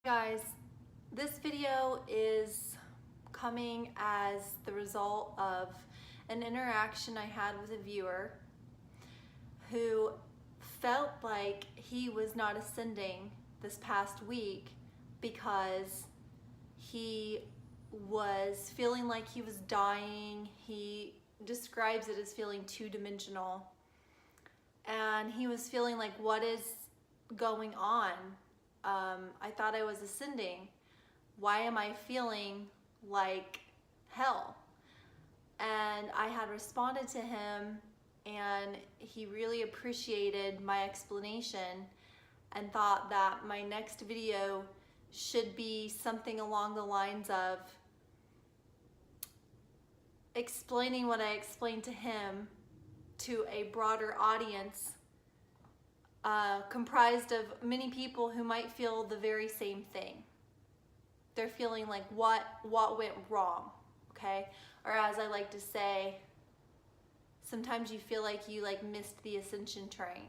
Guys, this video is coming as the result of an interaction I had with a viewer who felt like he was not ascending this past week because he was feeling like he was dying. He describes it as feeling two-dimensional, and he was feeling like, what is going on? I thought I was ascending. Why am I feeling like hell? And I had responded to him, and he really appreciated my explanation and thought that my next video should be something along the lines of explaining what I explained to him to a broader audience, comprised of many people who might feel the very same thing. They're feeling like, what went wrong, okay? Or as I like to say, sometimes you feel like you missed the ascension train,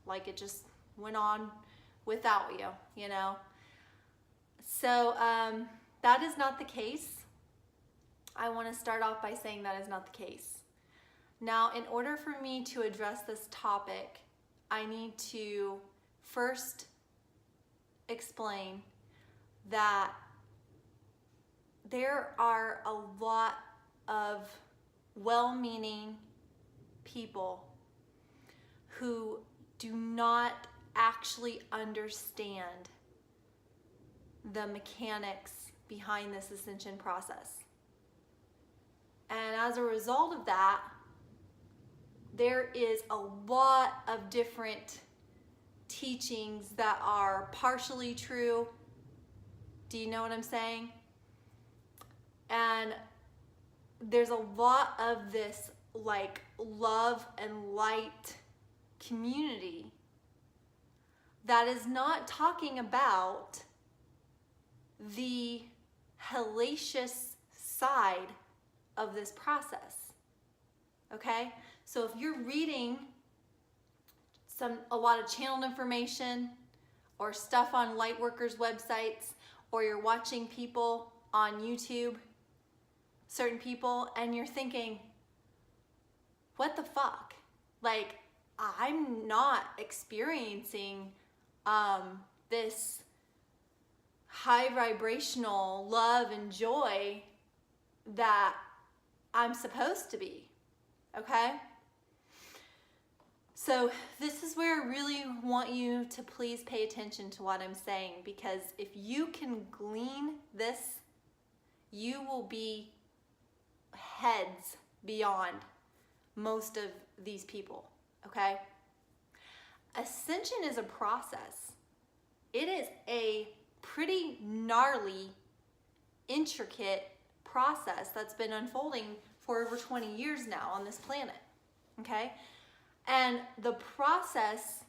like it just went on without you, you know? So that is not the case. I want to start off by saying that is not the case. Now, in order for me to address this topic, I need to first explain that there are a lot of well-meaning people who do not actually understand the mechanics behind this ascension process. And as a result of that, there is a lot of different teachings that are partially true. Do you know what I'm saying? And there's a lot of this love and light community that is not talking about the hellacious side of this process. Okay? So if you're reading a lot of channeled information or stuff on lightworkers websites, or you're watching people on YouTube, certain people, and you're thinking, what the fuck? Like, I'm not experiencing this high vibrational love and joy that I'm supposed to be, okay? So this is where I really want you to please pay attention to what I'm saying, because if you can glean this, you will be heads beyond most of these people, okay? Ascension is a process. It is a pretty gnarly, intricate process that's been unfolding for over 20 years now on this planet, okay? And the process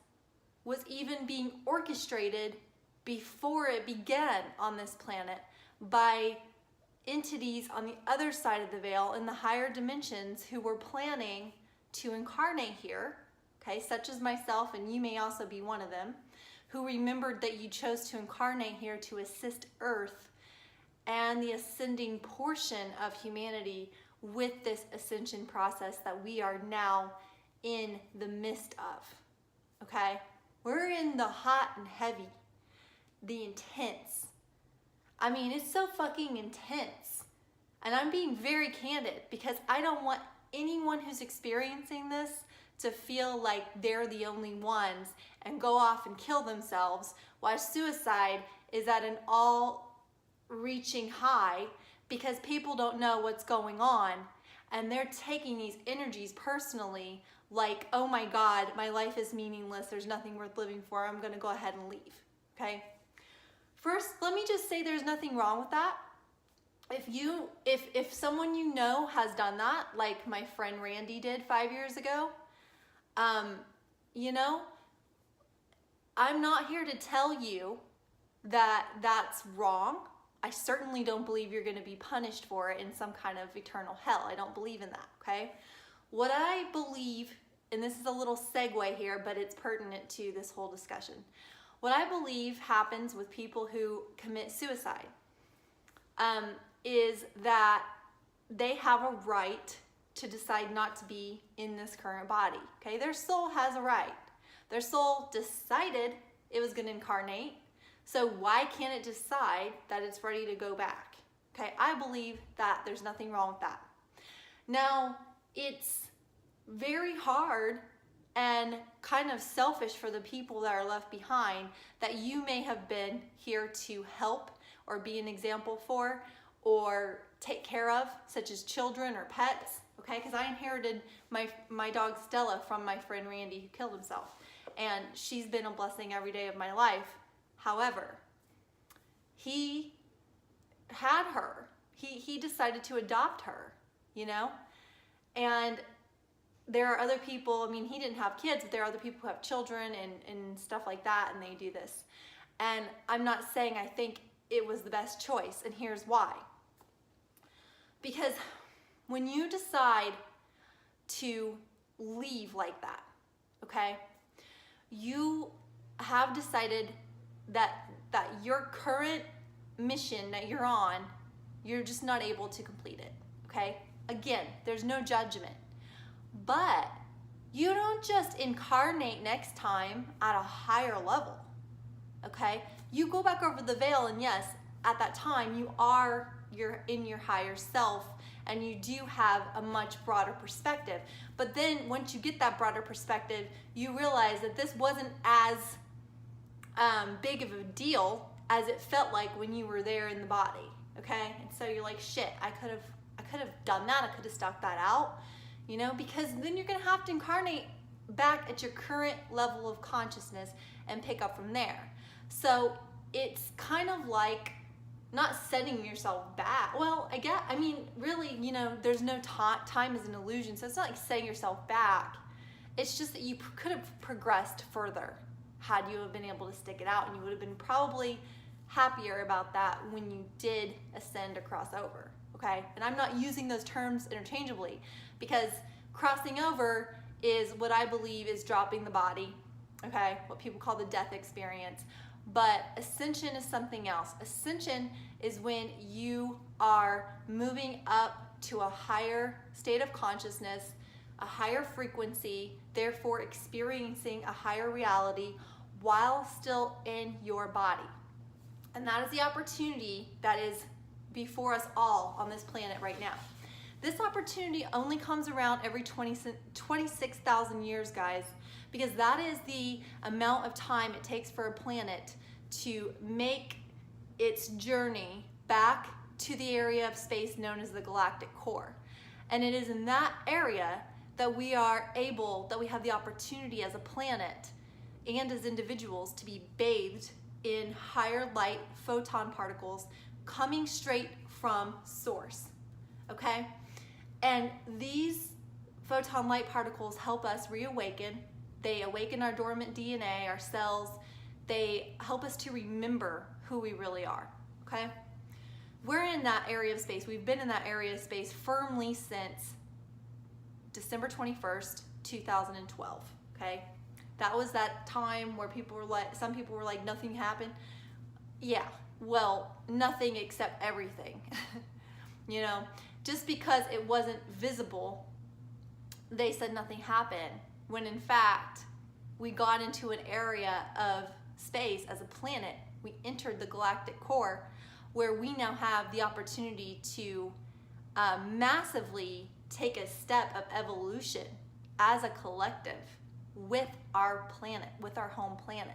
was even being orchestrated before it began on this planet by entities on the other side of the veil in the higher dimensions who were planning to incarnate here, okay, such as myself, and you may also be one of them, who remembered that you chose to incarnate here to assist Earth and the ascending portion of humanity with this ascension process that we are now in the midst of, okay? We're in the hot and heavy, the intense. I mean, it's so fucking intense. And I'm being very candid because I don't want anyone who's experiencing this to feel like they're the only ones and go off and kill themselves, while suicide is at an all-reaching high because people don't know what's going on, and they're taking these energies personally, like, oh my God, my life is meaningless, there's nothing worth living for, I'm gonna go ahead and leave, okay? First, let me just say there's nothing wrong with that. If someone you know has done that, like my friend Randy did 5 years ago, you know, I'm not here to tell you that that's wrong. I certainly don't believe you're going to be punished for it in some kind of eternal hell. I don't believe in that, okay? What I believe, and this is a little segue here, but it's pertinent to this whole discussion. What I believe happens with people who commit suicide is that they have a right to decide not to be in this current body. Okay, their soul has a right. Their soul decided it was going to incarnate, so why can't it decide that it's ready to go back? Okay, I believe that there's nothing wrong with that. Now, it's very hard and kind of selfish for the people that are left behind that you may have been here to help or be an example for or take care of, such as children or pets, okay? Because I inherited my dog Stella from my friend Randy who killed himself, and she's been a blessing every day of my life. However, he had her. He decided to adopt her, you know? And there are other people, I mean, he didn't have kids, but there are other people who have children and stuff like that, and they do this. And I'm not saying I think it was the best choice, and here's why. Because when you decide to leave like that, okay, you have decided that your current mission that you're on, you're just not able to complete it, okay? Again, there's no judgment. But you don't just incarnate next time at a higher level, okay? You go back over the veil, and yes, at that time you're in your higher self, and you do have a much broader perspective. But then once you get that broader perspective, you realize that this wasn't as big of a deal as it felt like when you were there in the body, okay? And so you're like, shit, I could have done that. I could have stuck that out, you know, because then you're gonna have to incarnate back at your current level of consciousness and pick up from there. So it's kind of like not setting yourself back. Well, I mean, really, you know, there's no time is an illusion, so it's not like setting yourself back. It's just that you could have progressed further had you have been able to stick it out, and you would have been probably happier about that when you did ascend or cross over, okay? And I'm not using those terms interchangeably, because crossing over is what I believe is dropping the body, okay? What people call the death experience. But ascension is something else. Ascension is when you are moving up to a higher state of consciousness, a higher frequency, therefore experiencing a higher reality while still in your body. And that is the opportunity that is before us all on this planet right now. This opportunity only comes around every 26,000 years, guys, because that is the amount of time it takes for a planet to make its journey back to the area of space known as the Galactic Core. And it is in that area that we have the opportunity as a planet and as individuals to be bathed in higher light photon particles coming straight from source, okay? And these photon light particles help us reawaken. They awaken our dormant DNA, our cells. They help us to remember who we really are, okay? We're in that area of space. We've been in that area of space firmly since December 21st, 2012, okay? That was that time where some people were like, nothing happened. Yeah, well, nothing except everything. You know, just because it wasn't visible, they said nothing happened, when in fact, we got into an area of space as a planet. We entered the Galactic Core, where we now have the opportunity to massively take a step of evolution as a collective with our planet, with our home planet.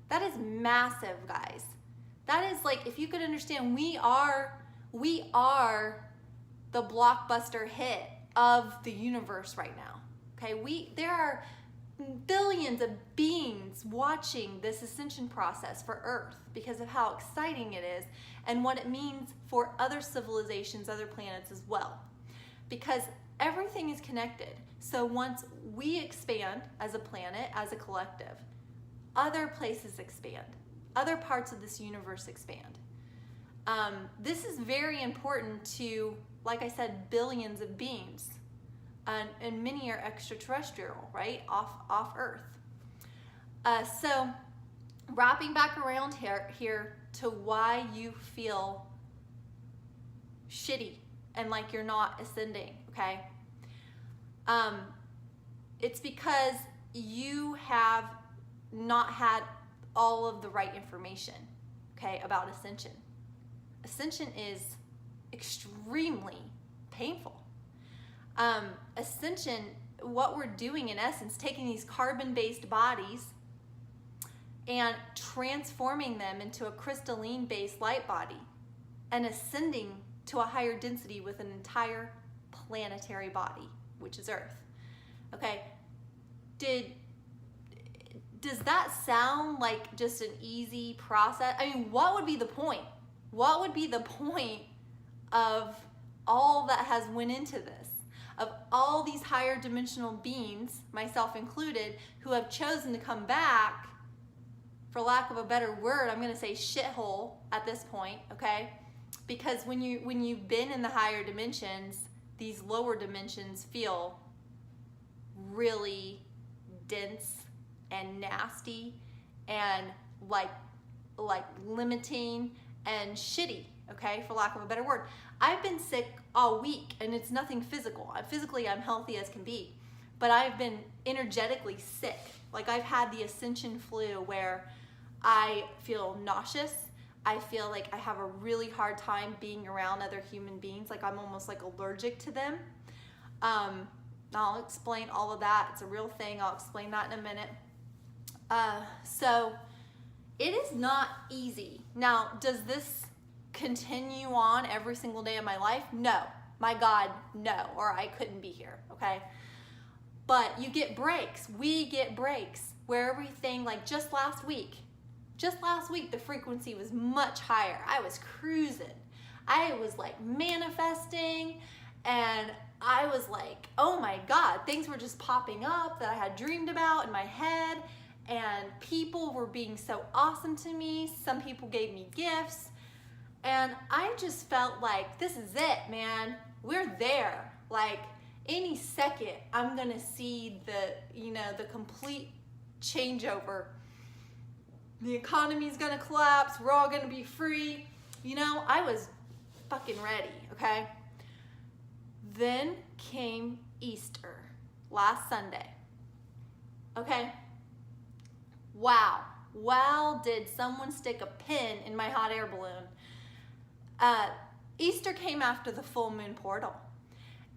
That is massive, guys. That is like, if you could understand, we are the blockbuster hit of the universe right now. Okay, there are billions of beings watching this ascension process for Earth because of how exciting it is and what it means for other civilizations, other planets as well. Because everything is connected. So once we expand as a planet, as a collective, other places expand. Other parts of this universe expand. This is very important to, like I said, billions of beings. And many are extraterrestrial, right? Off Earth. So wrapping back around here to why you feel shitty and like you're not ascending, okay? It's because you have not had all of the right information, okay, about ascension. Ascension is extremely painful. Ascension, what we're doing in essence, taking these carbon-based bodies and transforming them into a crystalline-based light body and ascending to a higher density with an entire planetary body, which is Earth. Okay, does that sound like just an easy process? I mean, what would be the point? What would be the point of all that has went into this? Of all these higher dimensional beings, myself included, who have chosen to come back, for lack of a better word, I'm gonna say shithole at this point, okay? Because when you've been in the higher dimensions, these lower dimensions feel really dense and nasty and like limiting and shitty, okay, for lack of a better word. I've been sick all week and it's nothing physical. Physically, I'm healthy as can be, but I've been energetically sick. Like I've had the Ascension flu where I feel nauseous. I feel like I have a really hard time being around other human beings. Like I'm almost like allergic to them. I'll explain all of that. It's a real thing. I'll explain that in a minute. So it is not easy. Now, does this continue on every single day of my life? No. My God, no. Or I couldn't be here, okay? But you get breaks. We get breaks where everything, like just last week, the frequency was much higher. I was cruising. I was like manifesting, and I was like, oh my God, things were just popping up that I had dreamed about in my head, and people were being so awesome to me. Some people gave me gifts, and I just felt like, this is it, man. We're there. Like any second, I'm gonna see the complete changeover. The economy's gonna collapse. We're all gonna be free. I was fucking ready, okay? Then came Easter, last Sunday. Okay? Wow, did someone stick a pin in my hot air balloon. Easter came after the full moon portal.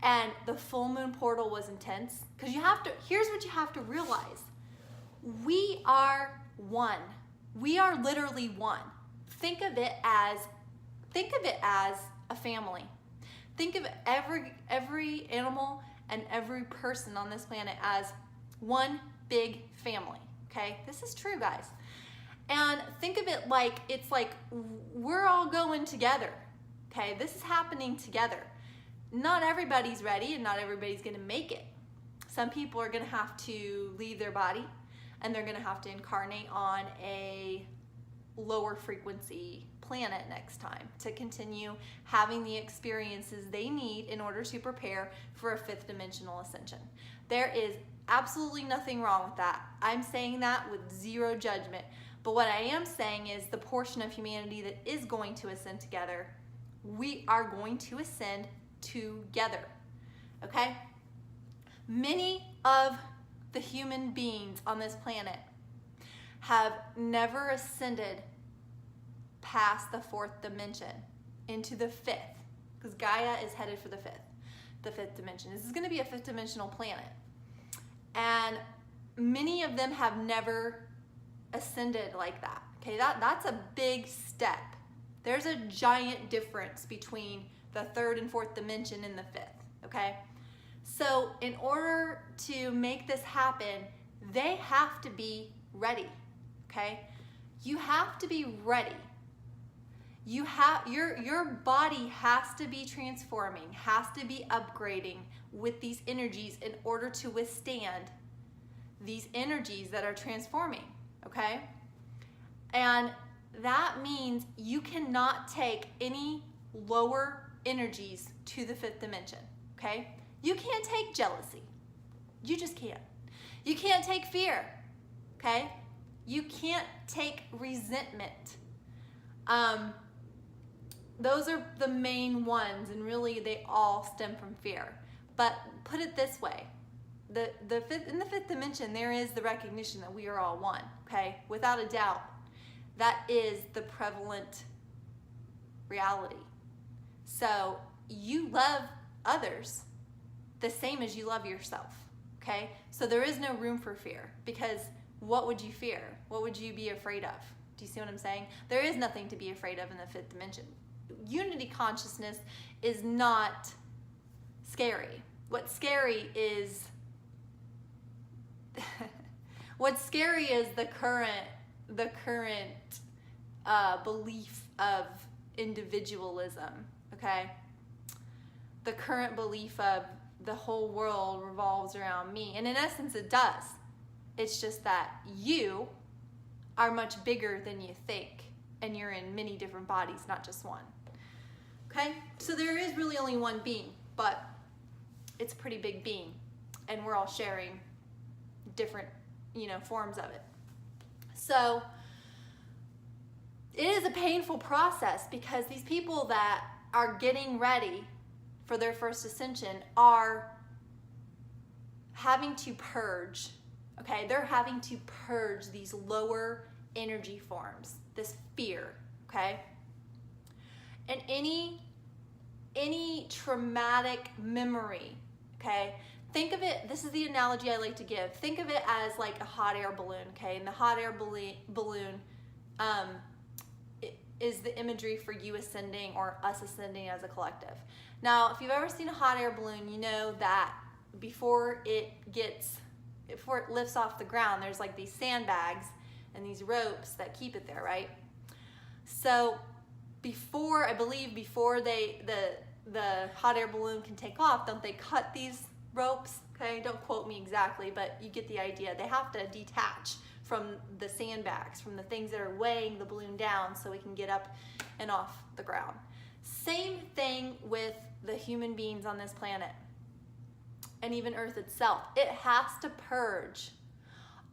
And the full moon portal was intense. Because here's what you have to realize. We are one. We are literally one. Think of it as a family. Think of every animal and every person on this planet as one big family, okay? This is true, guys. And think of it like it's like we're all going together, okay? This is happening together. Not everybody's ready and not everybody's gonna make it. Some people are gonna have to leave their body and they're gonna have to incarnate on a lower frequency planet next time to continue having the experiences they need in order to prepare for a fifth dimensional ascension. There is absolutely nothing wrong with that. I'm saying that with zero judgment. But what I am saying is the portion of humanity that is going to ascend together, we are going to ascend together, okay? Many of the human beings on this planet have never ascended past the fourth dimension into the fifth, because Gaia is headed for the fifth dimension. This is going to be a fifth dimensional planet, and many of them have never ascended like that. Okay, that's a big step. There's a giant difference between the third and fourth dimension and the fifth. Okay, so in order to make this happen, they have to be ready. Okay, you have to be ready. You have your body has to be transforming, has to be upgrading with these energies in order to withstand these energies that are transforming, okay? And that means you cannot take any lower energies to the fifth dimension, okay? You can't take jealousy. You just can't. You can't take fear, okay? You can't take resentment. Those are the main ones, and really they all stem from fear. But put it this way, in the fifth dimension, there is the recognition that we are all one, okay? Without a doubt, that is the prevalent reality. So you love others the same as you love yourself, okay? So there is no room for fear, because what would you fear? What would you be afraid of? Do you see what I'm saying? There is nothing to be afraid of in the fifth dimension. Unity consciousness is not scary. What's scary is the current belief of individualism, okay? The current belief of the whole world revolves around me. And in essence, it does. It's just that you are much bigger than you think, and you're in many different bodies, not just one. Okay? So there is really only one being, but it's a pretty big being, and we're all sharing different, forms of it. So it is a painful process, because these people that are getting ready for their first ascension are having to purge, okay? They're having to purge these lower energy forms, this fear, okay? And any traumatic memory, okay? Think of it, this is the analogy I like to give. Think of it as like a hot air balloon, okay? And the hot air balloon is the imagery for you ascending or us ascending as a collective. Now, if you've ever seen a hot air balloon, you know that before it lifts off the ground, there's like these sandbags and these ropes that keep it there, right? So before the hot air balloon can take off, don't they cut these ropes? Okay, don't quote me exactly, but you get the idea. They have to detach from the sandbags, from the things that are weighing the balloon down, so it can get up and off the ground. Same thing with the human beings on this planet, and even Earth itself. It has to purge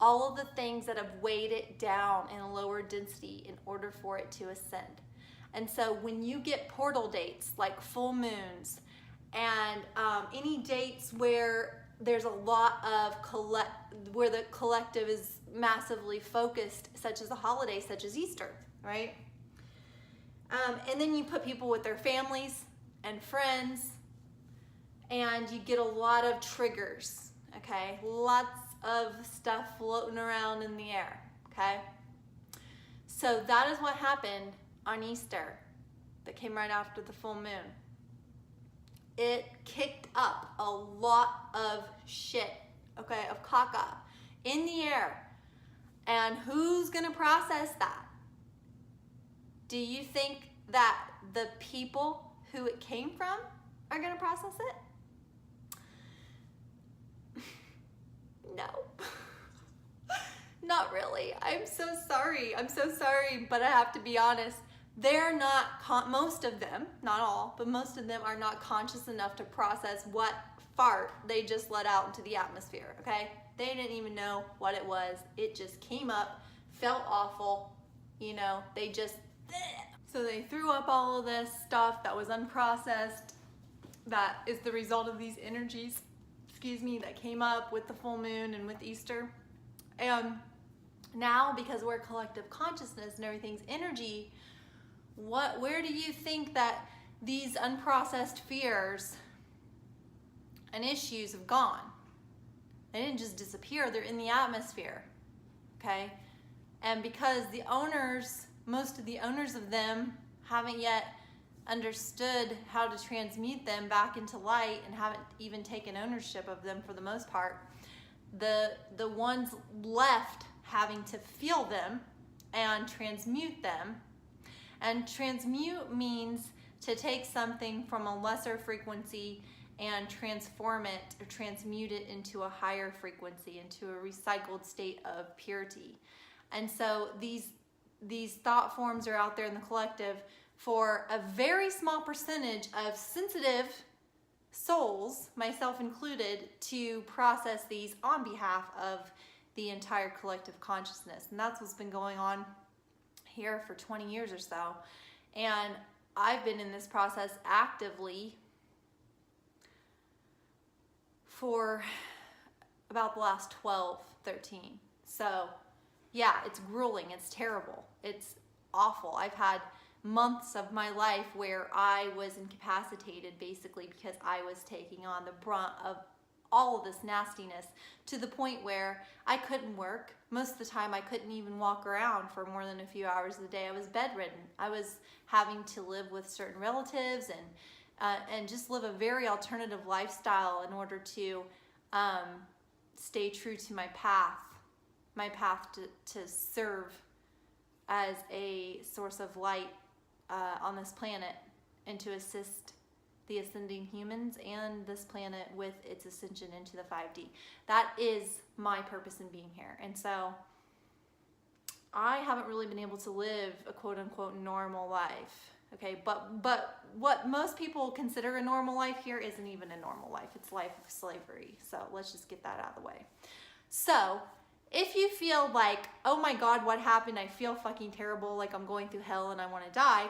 all of the things that have weighed it down in a lower density in order for it to ascend. And so when you get portal dates like full moons and any dates where there's a lot of where the collective is massively focused, such as a holiday, such as Easter, right? And then you put people with their families and friends, and you get a lot of triggers, okay? Lots of stuff floating around in the air, okay? So that is what happened on Easter that came right after the full moon. It kicked up a lot of shit, okay, of caca in the air. And who's gonna process that? Do you think that the people who it came from are gonna process it? No. Not really. I'm so sorry, but I have to be honest. They're not, most of them, not all, but most of them are not conscious enough to process what fart they just let out into the atmosphere, okay? They didn't even know what it was. It just came up, felt awful, they just, so they threw up all of this stuff that was unprocessed, that is the result of these energies, that came up with the full moon and with Easter. And now, because we're collective consciousness and everything's energy, where do you think that these unprocessed fears and issues have gone? They didn't just disappear, they're in the atmosphere, okay? And because most of the owners of them haven't yet understood how to transmute them back into light and haven't even taken ownership of them for the most part, the ones left having to feel them and transmute them. And transmute means to take something from a lesser frequency and transform it or transmute it into a higher frequency, into a recycled state of purity. And so these thought forms are out there in the collective for a very small percentage of sensitive souls, myself included, to process these on behalf of the entire collective consciousness. And that's what's been going on here for 20 years or so. And I've been in this process actively for about the last 12, 13. So yeah, it's grueling, it's terrible, it's awful. I've had months of my life where I was incapacitated basically because I was taking on the brunt of all of this nastiness, to the point where I couldn't work. Most of the time I couldn't even walk around for more than a few hours a day. I was bedridden. I was having to live with certain relatives and just live a very alternative lifestyle in order to stay true to my path to serve as a source of light on this planet, and to assist the ascending humans and this planet with its ascension into the 5D. That is my purpose in being here. And so I haven't really been able to live a quote unquote normal life. Okay, but what most people consider a normal life here isn't even a normal life. It's life of slavery. So let's just get that out of the way. So if you feel like, oh my God, what happened? I feel fucking terrible, like I'm going through hell and I want to die.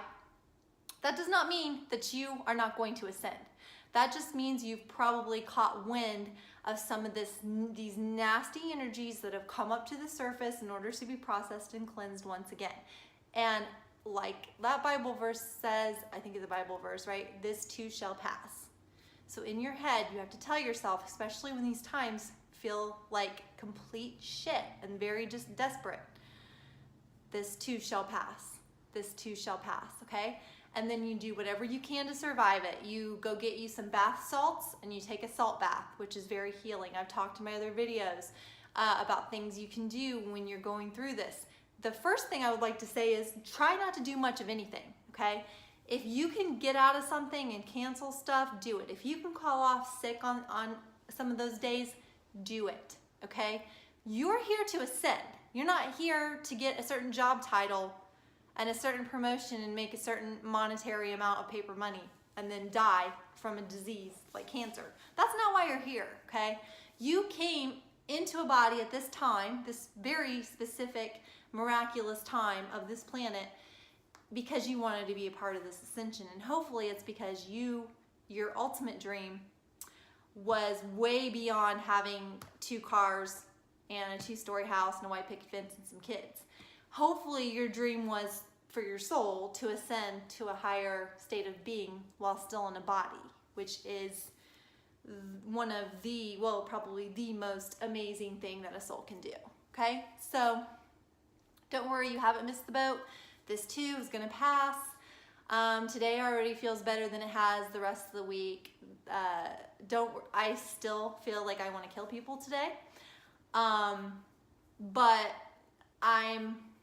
That does not mean that you are not going to ascend. That just means you've probably caught wind of some of these nasty energies that have come up to the surface in order to be processed and cleansed once again. And like that Bible verse says, I think it's a Bible verse, right? This too shall pass. So in your head, you have to tell yourself, especially when these times feel like complete shit and very just desperate, this too shall pass. This too shall pass, okay? And then you do whatever you can to survive it. You go get you some bath salts and you take a salt bath, which is very healing. I've talked in my other videos about things you can do when you're going through this. The first thing I would like to say is try not to do much of anything, okay? If you can get out of something and cancel stuff, do it. If you can call off sick on some of those days, do it, okay? You're here to ascend. You're not here to get a certain job title and a certain promotion and make a certain monetary amount of paper money and then die from a disease like cancer. That's not why you're here, okay? You came into a body at this time, this very specific, miraculous time of this planet, because you wanted to be a part of this ascension. And hopefully it's because your ultimate dream was way beyond having 2 cars and a 2-story house and a white picket fence and some kids. Hopefully your dream was for your soul to ascend to a higher state of being while still in a body, which is one of the, well, probably the most amazing thing that a soul can do, okay? So don't worry, you haven't missed the boat. This too is gonna pass. Today already feels better than it has the rest of the week. I still feel like I wanna kill people today. But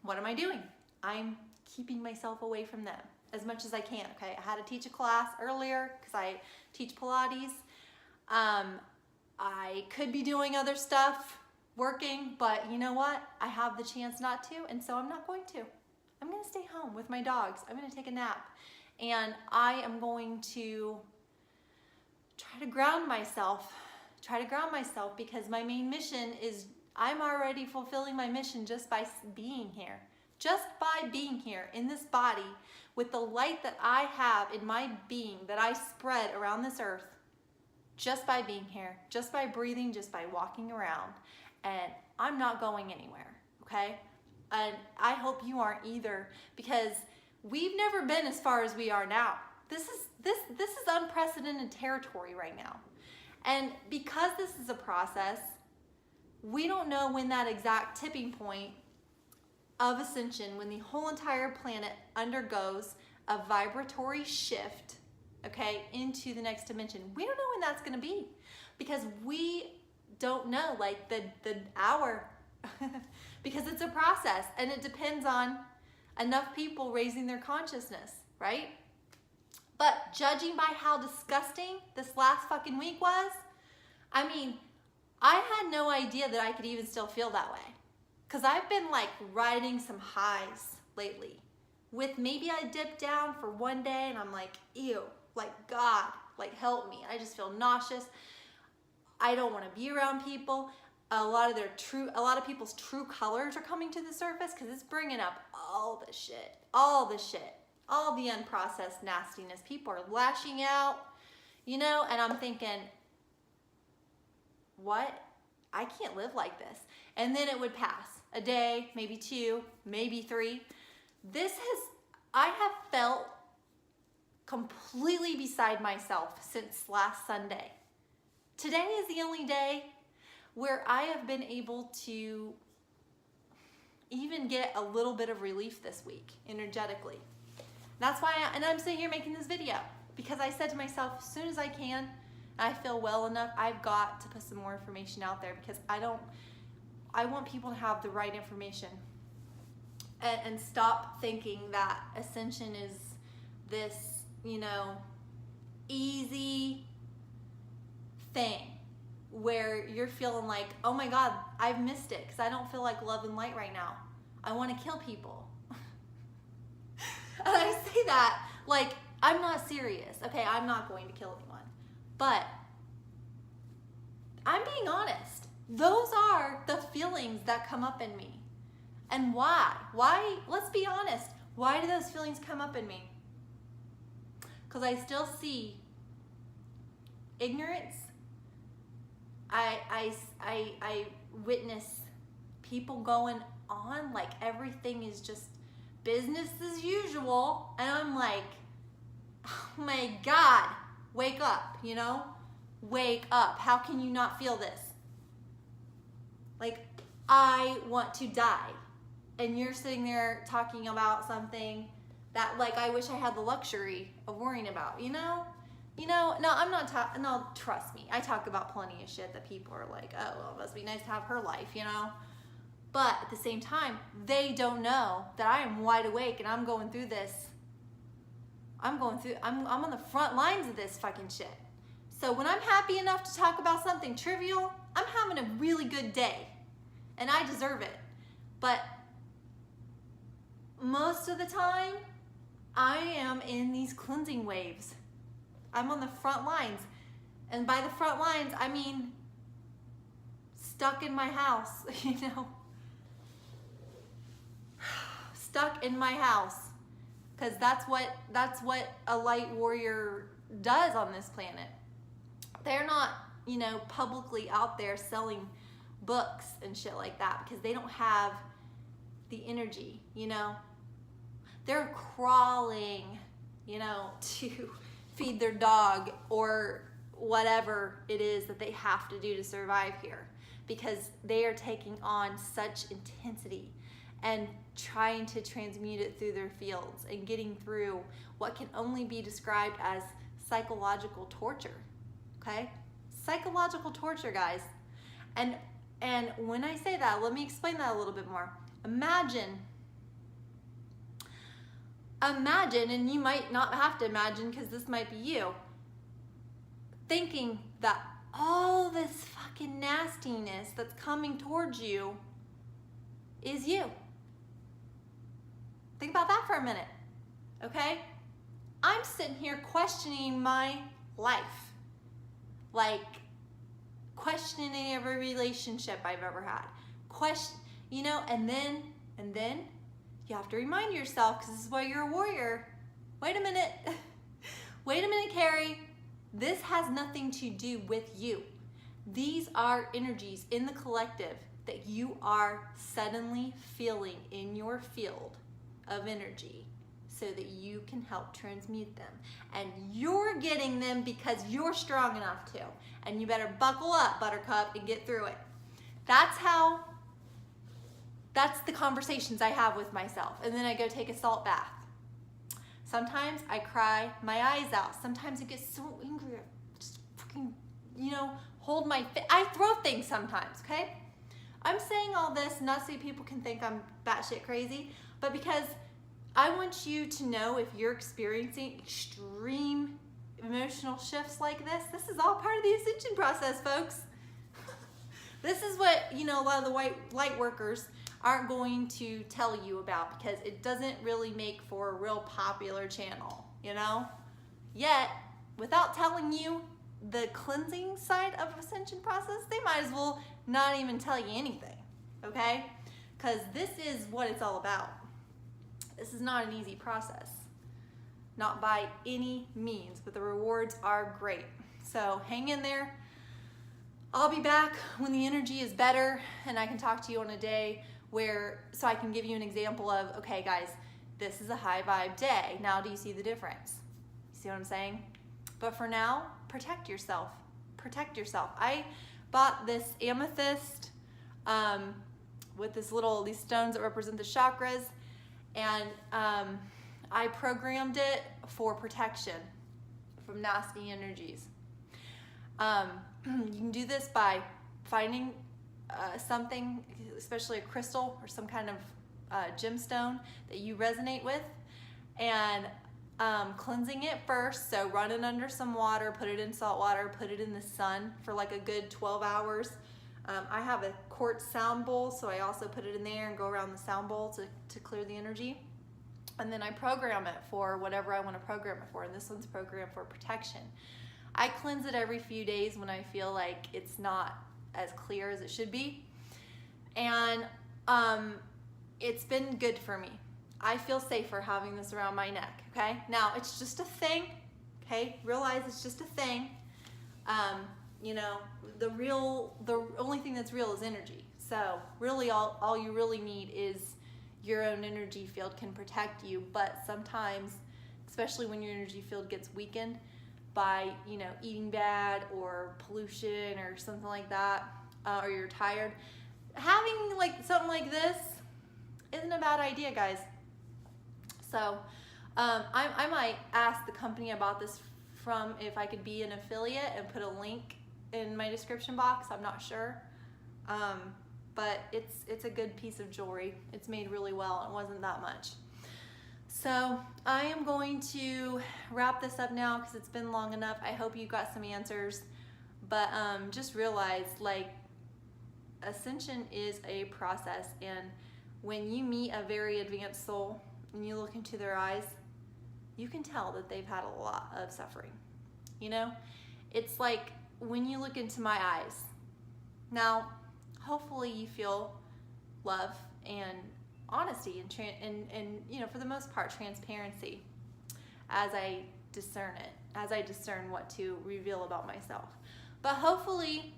what am I doing? I'm keeping myself away from them as much as I can, okay? I had to teach a class earlier because I teach Pilates. I could be doing other stuff, working, but you know what? I have the chance not to, and so I'm not going to. I'm gonna stay home with my dogs. I'm gonna take a nap. And I am going to try to ground myself because my main mission is, I'm already fulfilling my mission just by being here. Just by being here in this body with the light that I have in my being that I spread around this earth, just by being here, just by breathing, just by walking around. And I'm not going anywhere, okay? And I hope you aren't either, because we've never been as far as we are now. This is unprecedented territory right now. And because this is a process, we don't know when that exact tipping point of ascension, when the whole entire planet undergoes a vibratory shift, okay, into the next dimension. We don't know when that's going to be, because we don't know, like the hour, because it's a process and it depends on enough people raising their consciousness, right? But judging by how disgusting this last fucking week was, I mean, I had no idea that I could even still feel that way. Because I've been like riding some highs lately. With maybe I dip down for one day and I'm like, ew, like God, like help me. I just feel nauseous. I don't want to be around people. a lot of people's true colors are coming to the surface, because it's bringing up all the shit, all the unprocessed nastiness. People are lashing out, you know, and I'm thinking, what? I can't live like this. And then it would pass a day, maybe 2, maybe 3. I have felt completely beside myself since last Sunday. Today is the only day where I have been able to even get a little bit of relief this week, energetically. That's why, I'm sitting here making this video, because I said to myself, as soon as I can, I feel well enough, I've got to put some more information out there, because I want people to have the right information, and stop thinking that Ascension is this, you know, easy thing where you're feeling like, oh my God, I've missed it because I don't feel like love and light right now. I want to kill people. And I say that like, I'm not serious. Okay, I'm not going to kill anyone. But I'm being honest. Those are the feelings that come up in me. And why? Why? Let's be honest. Why do those feelings come up in me? Because I still see ignorance. I witness people going on like everything is just business as usual, and I'm like, oh my God, wake up, you know? Wake up. How can you not feel this? Like, I want to die, and you're sitting there talking about something that, like, I wish I had the luxury of worrying about, you know? No, I'm not talking, no, trust me. I talk about plenty of shit that people are like, oh, well, it must be nice to have her life, you know? But at the same time, they don't know that I am wide awake and I'm going through this. I'm on the front lines of this fucking shit. So when I'm happy enough to talk about something trivial, I'm having a really good day. And I deserve it. But most of the time, I am in these cleansing waves. I'm on the front lines. And by the front lines, I mean stuck in my house, you know? Stuck in my house. Because that's what a light warrior does on this planet. They're not, you know, publicly out there selling books and shit like that because they don't have the energy, you know? They're crawling, you know, to feed their dog or whatever it is that they have to do to survive here, because they are taking on such intensity and trying to transmute it through their fields and getting through what can only be described as psychological torture. Okay? Psychological torture, guys. And when I say that, let me explain that a little bit more. Imagine, and you might not have to imagine because this might be you, thinking that all this fucking nastiness that's coming towards you is you. Think about that for a minute, okay? I'm sitting here questioning my life. Like, questioning every relationship I've ever had. You know, and then you have to remind yourself, because this is why you're a warrior. Wait a minute. Wait a minute, Carrie. This has nothing to do with you. These are energies in the collective that you are suddenly feeling in your field of energy so that you can help transmute them. And you're getting them because you're strong enough to. And you better buckle up, Buttercup, and get through it. That's the conversations I have with myself. And then I go take a salt bath. Sometimes I cry my eyes out. Sometimes I get so angry. I just fucking, you know, hold my I throw things sometimes, okay? I'm saying all this not so people can think I'm batshit crazy, but because I want you to know, if you're experiencing extreme emotional shifts like this is all part of the Ascension process, folks. This is what, you know, a lot of the white light workers aren't going to tell you about, because it doesn't really make for a real popular channel, you know? Yet, without telling you, the cleansing side of Ascension Process, they might as well not even tell you anything, okay? Because this is what it's all about. This is not an easy process, not by any means, but the rewards are great. So hang in there. I'll be back when the energy is better and I can talk to you on a day so I can give you an example of, okay guys, this is a high vibe day. Now do you see the difference? You see what I'm saying? But for now, protect yourself. Protect yourself. I bought this amethyst with these stones that represent the chakras, and I programmed it for protection from nasty energies. You can do this by finding something, especially a crystal or some kind of gemstone that you resonate with, and cleansing it first. So run it under some water, put it in salt water, put it in the sun for like a good 12 hours. I have a quartz sound bowl, so I also put it in there and go around the sound bowl to clear the energy. And then I program it for whatever I want to program it for. And this one's programmed for protection. I cleanse it every few days when I feel like it's not as clear as it should be. And it's been good for me. I feel safer having this around my neck, okay? Now, it's just a thing, okay? Realize it's just a thing. You know, the only thing that's real is energy. So really all you really need is your own energy field can protect you. But sometimes, especially when your energy field gets weakened by, you know, eating bad or pollution or something like that, or you're tired, having like something like this isn't a bad idea, guys. So I might ask the company I bought this from if I could be an affiliate and put a link in my description box. I'm not sure, but it's a good piece of jewelry. It's made really well. It wasn't that much. So I am going to wrap this up now because it's been long enough. I hope you got some answers, but just realize, like, Ascension is a process, and when you meet a very advanced soul and you look into their eyes, you can tell that they've had a lot of suffering. You know, it's like when you look into my eyes. Now, hopefully you feel love and honesty and you know, for the most part, transparency as I discern it, as I discern what to reveal about myself. But hopefully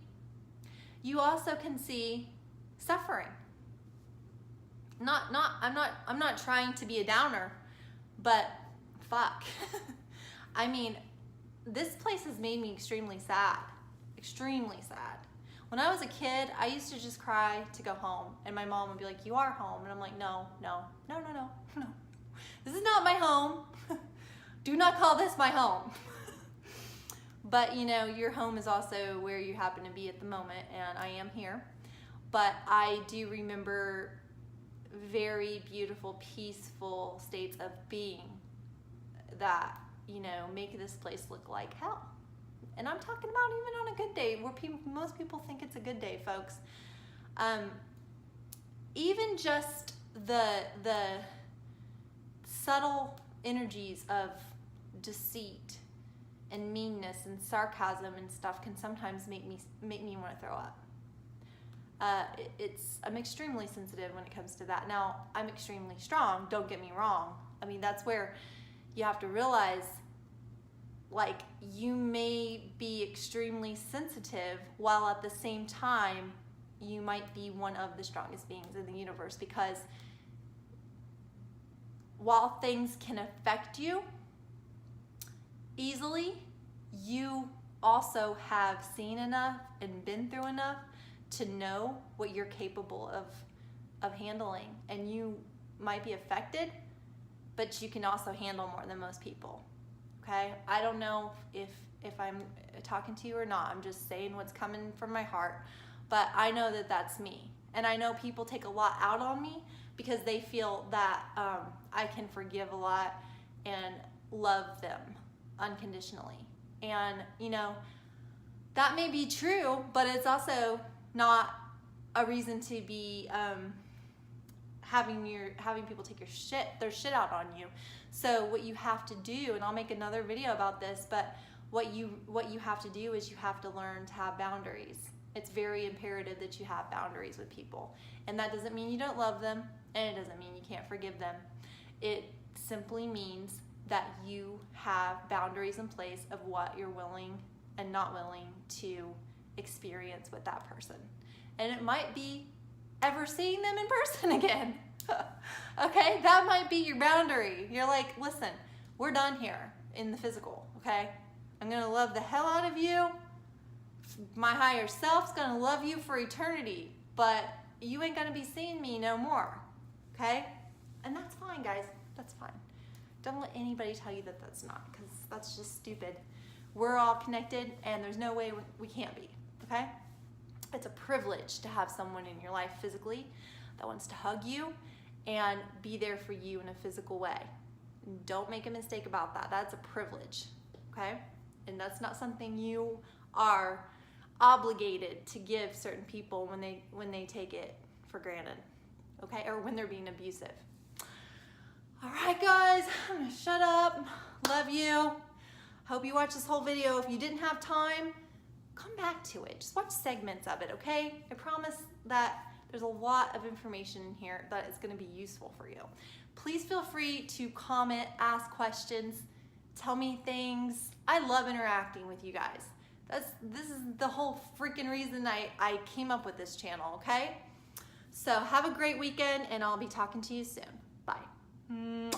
you also can see suffering. I'm not trying to be a downer, but fuck. I mean, this place has made me extremely sad. Extremely sad. When I was a kid, I used to just cry to go home, and my mom would be like, "You are home," and I'm like, "No. This is not my home. Do not call this my home." But you know, your home is also where you happen to be at the moment, and I am here. But I do remember very beautiful, peaceful states of being that, you know, make this place look like hell. And I'm talking about even on a good day, where most people think it's a good day, folks. Even just the subtle energies of deceit and meanness and sarcasm and stuff can sometimes make me want to throw up. I'm extremely sensitive when it comes to that. Now, I'm extremely strong, don't get me wrong. I mean, that's where you have to realize, like, you may be extremely sensitive while at the same time you might be one of the strongest beings in the universe, because while things can affect you easily, you also have seen enough and been through enough to know what you're capable of handling. And you might be affected, but you can also handle more than most people. Okay? I don't know if I'm talking to you or not. I'm just saying what's coming from my heart. But I know that that's me. And I know people take a lot out on me because they feel that I can forgive a lot and love them unconditionally. And, you know, that may be true, but it's also not a reason to be having people take their shit out on you. So what you have to do, and I'll make another video about this, but what you have to do is you have to learn to have boundaries. It's very imperative that you have boundaries with people. And that doesn't mean you don't love them, and it doesn't mean you can't forgive them. It simply means that you have boundaries in place of what you're willing and not willing to experience with that person. And it might be ever seeing them in person again. Okay, that might be your boundary. You're like, listen, we're done here in the physical, okay? I'm gonna love the hell out of you. My higher self's gonna love you for eternity, but you ain't gonna be seeing me no more, okay? And that's fine, guys, that's fine. Don't let anybody tell you that that's not, because that's just stupid. We're all connected, and there's no way we can't be, okay? It's a privilege to have someone in your life physically that wants to hug you and be there for you in a physical way. Don't make a mistake about that. That's a privilege, okay? And that's not something you are obligated to give certain people when they take it for granted, okay? Or when they're being abusive. All right, guys, I'm gonna shut up. Love you. Hope you watched this whole video. If you didn't have time, come back to it. Just watch segments of it, okay? I promise that there's a lot of information in here that is gonna be useful for you. Please feel free to comment, ask questions, tell me things. I love interacting with you guys. This is the whole freaking reason I came up with this channel, okay? So have a great weekend, and I'll be talking to you soon. Bye.